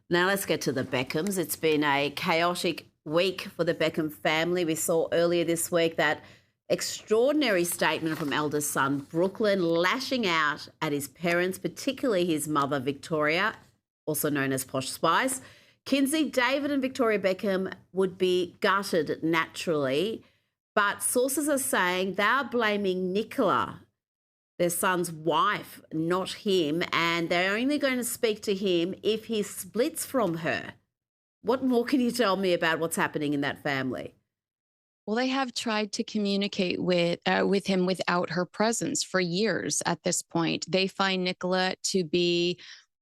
Now let's get to the Beckhams. It's been a chaotic week for the Beckham family. We saw earlier this week that extraordinary statement from eldest son Brooklyn lashing out at his parents, particularly his mother Victoria, also known as Posh Spice. Kinsey, David and Victoria Beckham would be gutted naturally, but sources are saying they're blaming Nicola, their son's wife, not him, and they're only going to speak to him if he splits from her. What more can you tell me about what's happening in that family? Well, they have tried to communicate with him without her presence for years at this point. They find Nicola to be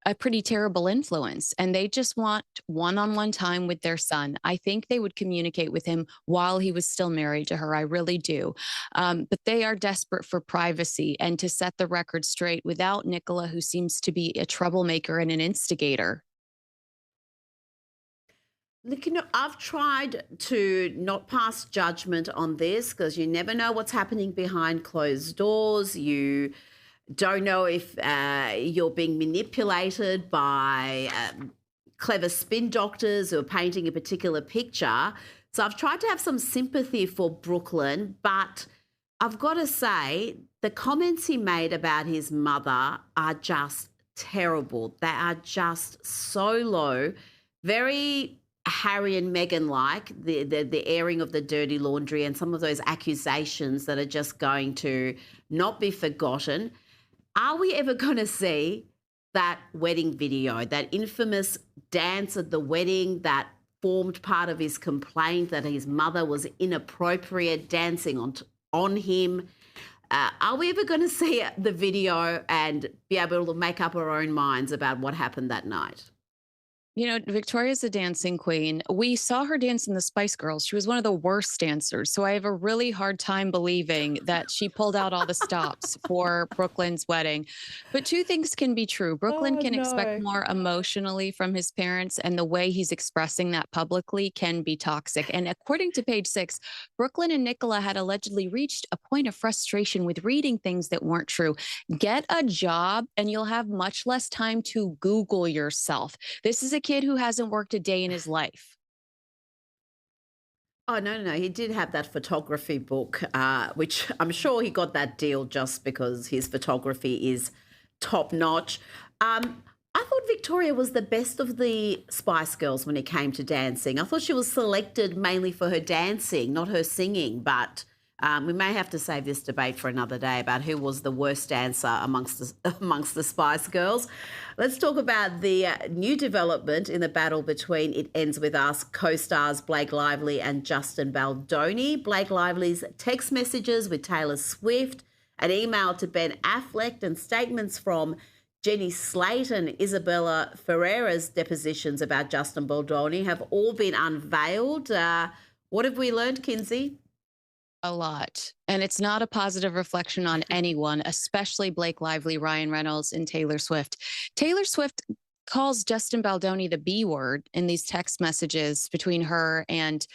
a pretty terrible influence, and they just want one-on-one time with their son. I think they would communicate with him while he was still married to her. I really do. But they are desperate for privacy and to set the record straight without Nicola, who seems to be a troublemaker and an instigator. Look, I've tried to not pass judgment on this because you never know what's happening behind closed doors. You don't know if you're being manipulated by clever spin doctors who are painting a particular picture. So I've tried to have some sympathy for Brooklyn, but I've got to say the comments he made about his mother are just terrible. They are just so low, very Harry and Meghan-like, the airing of the dirty laundry and some of those accusations that are just going to not be forgotten. Are we ever going to see that wedding video, that infamous dance at the wedding that formed part of his complaint that his mother was inappropriate dancing on him? Are we ever going to see the video and be able to make up our own minds about what happened that night? You know, Victoria's a dancing queen. We saw her dance in the Spice Girls. She was one of the worst dancers. So I have a really hard time believing that she pulled out all the stops for Brooklyn's wedding. But two things can be true. Brooklyn Oh, can expect no. more emotionally from his parents, and the way he's expressing that publicly can be toxic. And according to page six, Brooklyn and Nicola had allegedly reached a point of frustration with reading things that weren't true. Get a job, and you'll have much less time to Google yourself. This is a kid who hasn't worked a day in his life. Oh, no, no, no. He did have that photography book, which I'm sure he got that deal just because his photography is top notch. I thought Victoria was the best of the Spice Girls when it came to dancing. I thought she was selected mainly for her dancing, not her singing. But we may have to save this debate for another day about who was the worst dancer amongst the Spice Girls. Let's talk about the new development in the battle between It Ends With Us co-stars Blake Lively and Justin Baldoni. Blake Lively's text messages with Taylor Swift, an email to Ben Affleck, and statements from Jenny Slate and Isabella Ferreira's depositions about Justin Baldoni have all been unveiled. What have we learned, Kinsey? A lot. And it's not a positive reflection on anyone, especially Blake Lively, Ryan Reynolds, and Taylor Swift. Taylor Swift calls Justin Baldoni the B word in these text messages between her and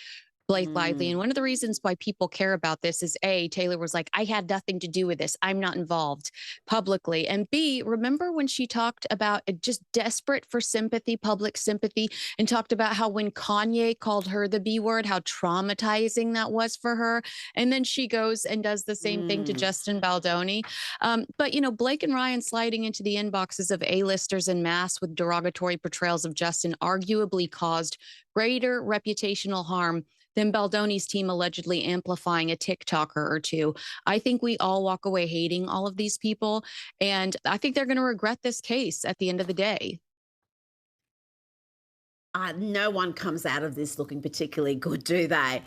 Blake Lively. And Mm. one of the reasons why people care about this is A, Taylor was like, I had nothing to do with this. I'm not involved publicly. And B, remember when she talked about just desperate for sympathy, public sympathy, and talked about how when Kanye called her the B word, how traumatizing that was for her. And then she goes and does the same thing to Mm. Justin Baldoni. But, you know, Blake and Ryan sliding into the inboxes of A-listers en masse with derogatory portrayals of Justin arguably caused greater reputational harm than Baldoni's team allegedly amplifying a TikToker or two. I think we all walk away hating all of these people, and I think they're going to regret this case at the end of the day. No one comes out of this looking particularly good, do they?